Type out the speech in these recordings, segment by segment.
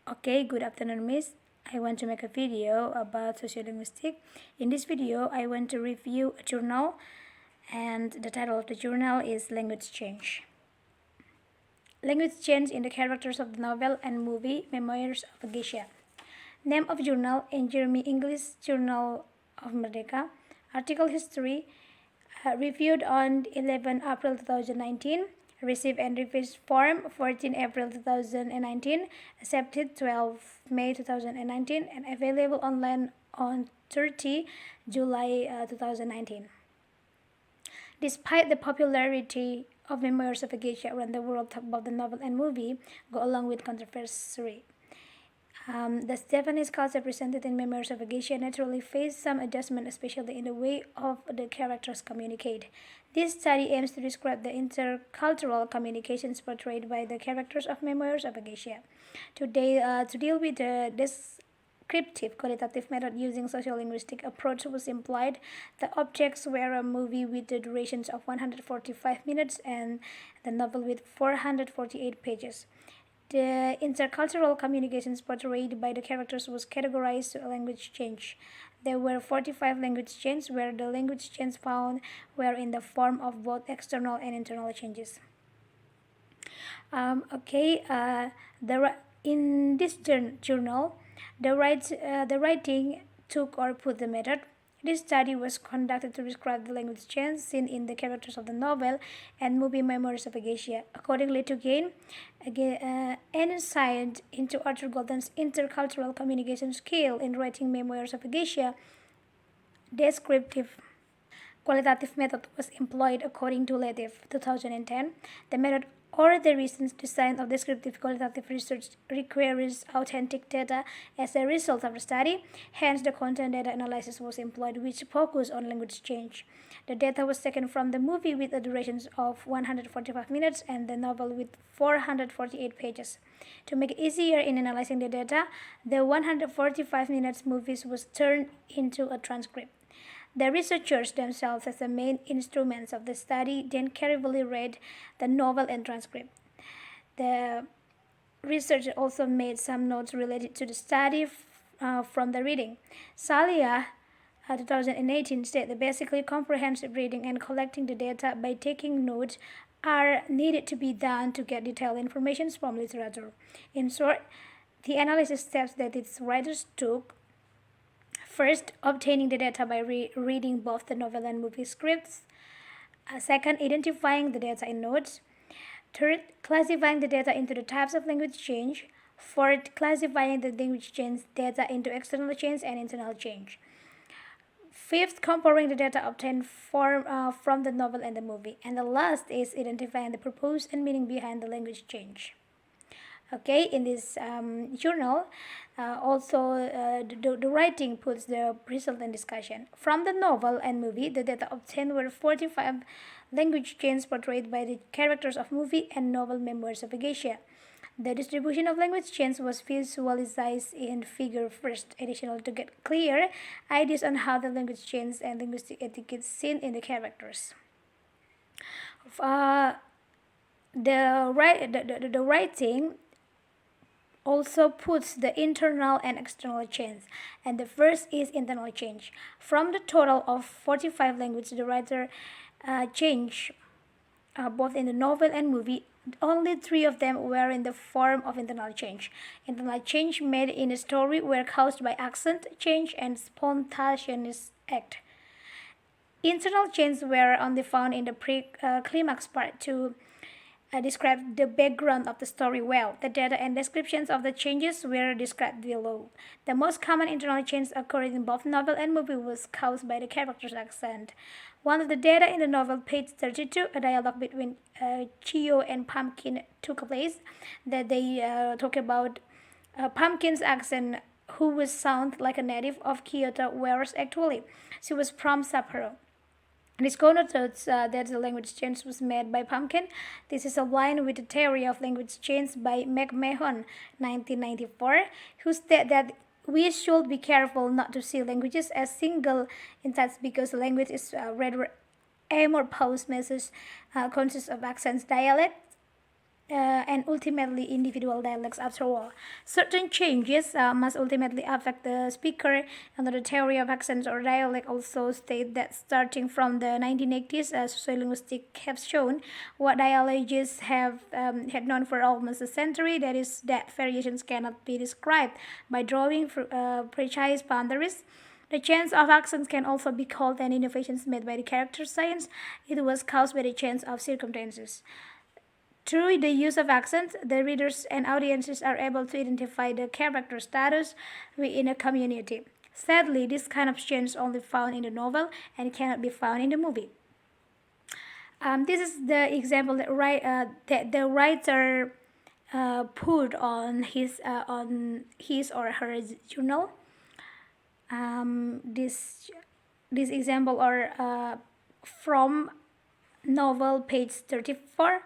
Okay, good afternoon, Miss. I want to make a video about sociolinguistics. In this video, I want to review a journal, and the title of the journal is Language Change. Language Change in the Characters of the Novel and Movie Memoirs of a Geisha. Name of journal in Jeremy English Journal of Merdeka. Article history reviewed on 11 April 2019. Received and revised form 14 April 2019. Accepted 12 May 2019 and available online on 30 July 2019. Despite the popularity of Memoirs of a Geisha around the world, about the novel and movie go along with controversy. The Japanese culture presented in Memoirs of a Geisha naturally faced some adjustment, especially in the way of the characters communicate. This study aims to describe the intercultural communications portrayed by the characters of Memoirs of a Geisha. Today, to deal with the descriptive qualitative method using sociolinguistic approach was implied. The objects were a movie with the durations of 145 minutes and the novel with 448 pages. The intercultural communications portrayed by the characters was categorized to a language change. There were 45 language changes, where the language changes found were in the form of both external and internal changes. In this journal, the writing took or put the method. This study was conducted to describe the language change seen in the characters of the novel and movie Memoirs of a Geisha. Accordingly, to gain an insight into Arthur Golden's intercultural communication skill in writing Memoirs of a Geisha, descriptive qualitative method was employed according to Latif 2010. The method or the recent design of descriptive qualitative research requires authentic data as a result of the study. Hence, the content data analysis was employed, which focused on language change. The data was taken from the movie with a duration of 145 minutes and the novel with 448 pages. To make it easier in analyzing the data, the 145 minutes movies was turned into a transcript. The researchers themselves, as the main instruments of the study, then carefully read the novel and transcript. The researcher also made some notes related to the study from the reading. Salia 2018 stated that basically comprehensive reading and collecting the data by taking notes are needed to be done to get detailed information from literature. In short, the analysis steps that its writers took: first, obtaining the data by reading both the novel and movie scripts. Second, identifying the data in notes. Third, classifying the data into the types of language change. Fourth, classifying the language change data into external change and internal change. Fifth, comparing the data obtained from the novel and the movie. And the last is identifying the purpose and meaning behind the language change. Okay, in this journal, the writing puts the result in discussion. From the novel and movie, the data obtained were 45 language changes portrayed by the characters of movie and novel Memoirs of a Geisha. The distribution of language change was visualized in figure first, additional to get clear ideas on how the language change and linguistic etiquette seen in the characters. The writing also puts the internal and external change, and the first is internal change. From the total of 45 languages the writer changed both in the novel and movie, only 3 of them were in the form of internal change. Internal change made in a story were caused by accent change and spontaneous act. Internal changes were only found in the pre-climax part to describe the background of the story well. The data and descriptions of the changes were described below. The most common internal change occurring in both novel and movie was caused by the character's accent. One of the data in the novel, page 32, a dialogue between Chio and Pumpkin took place. That they talk about Pumpkin's accent, who would sound like a native of Kyoto, whereas actually she was from Sapporo. This connotes that the language change was made by Pumpkin. This is aligned with the theory of language change by McMahon, 1994, who stated that we should be careful not to see languages as single entities because language is rather amorphous message consists of accents, dialects, and ultimately individual dialects after all. Certain changes must ultimately affect the speaker, and the theory of accents or dialect also state that starting from the 1980s, as sociolinguistics have shown, what dialogists have had known for almost a century, that is, that variations cannot be described by drawing precise boundaries. The change of accents can also be called an innovation made by the character science. It was caused by the change of circumstances. Through the use of accents, the readers and audiences are able to identify the character status within a community. Sadly, this kind of change is only found in the novel and cannot be found in the movie. This is the example that the writer put on his or her journal. This example are from novel page 34.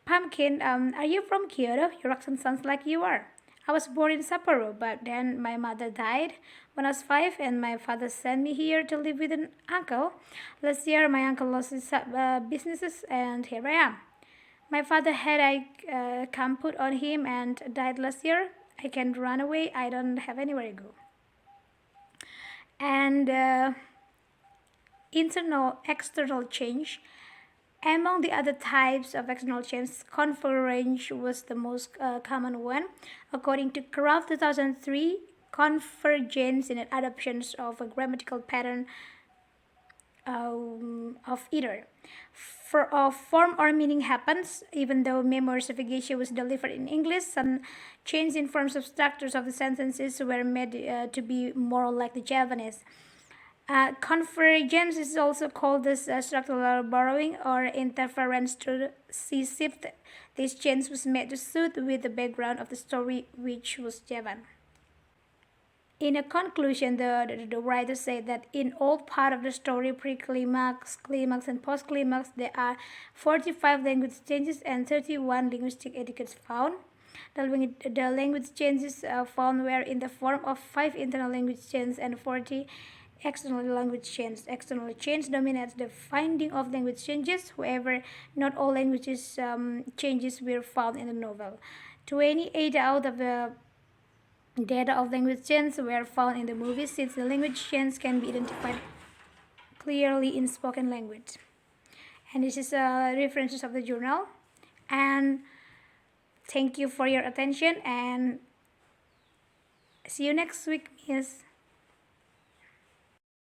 Pumpkin, are you from Kyoto? Your accent sounds like you are. I was born in Sapporo, but then my mother died when I was 5, and my father sent me here to live with an uncle. Last year, my uncle lost his businesses, and here I am. My father had a camp put on him and died last year. I can't run away. I don't have anywhere to go. And external change. Among the other types of external change, convergence was the most common one. According to Kraft 2003, convergence in an adoption of a grammatical pattern of either. For a form or meaning happens, even though memorization was delivered in English, some change in forms of structures of the sentences were made to be more like the Japanese. Convergence is also called this structural borrowing or interference to C-shift. This change was made to suit with the background of the story, which was Japan. In a conclusion, the writer said that in all part of the story, pre-climax, climax, and post-climax, there are 45 language changes and 31 linguistic etiquettes found. The language changes found were in the form of 5 internal language changes and 40 external language changes. External change dominates the finding of language changes. However, not all languages changes were found in the novel. 28 out of the data of language change were found in the movie, since the language change can be identified clearly in spoken language. And this is references of the journal. And thank you for your attention, and see you next week, Miss.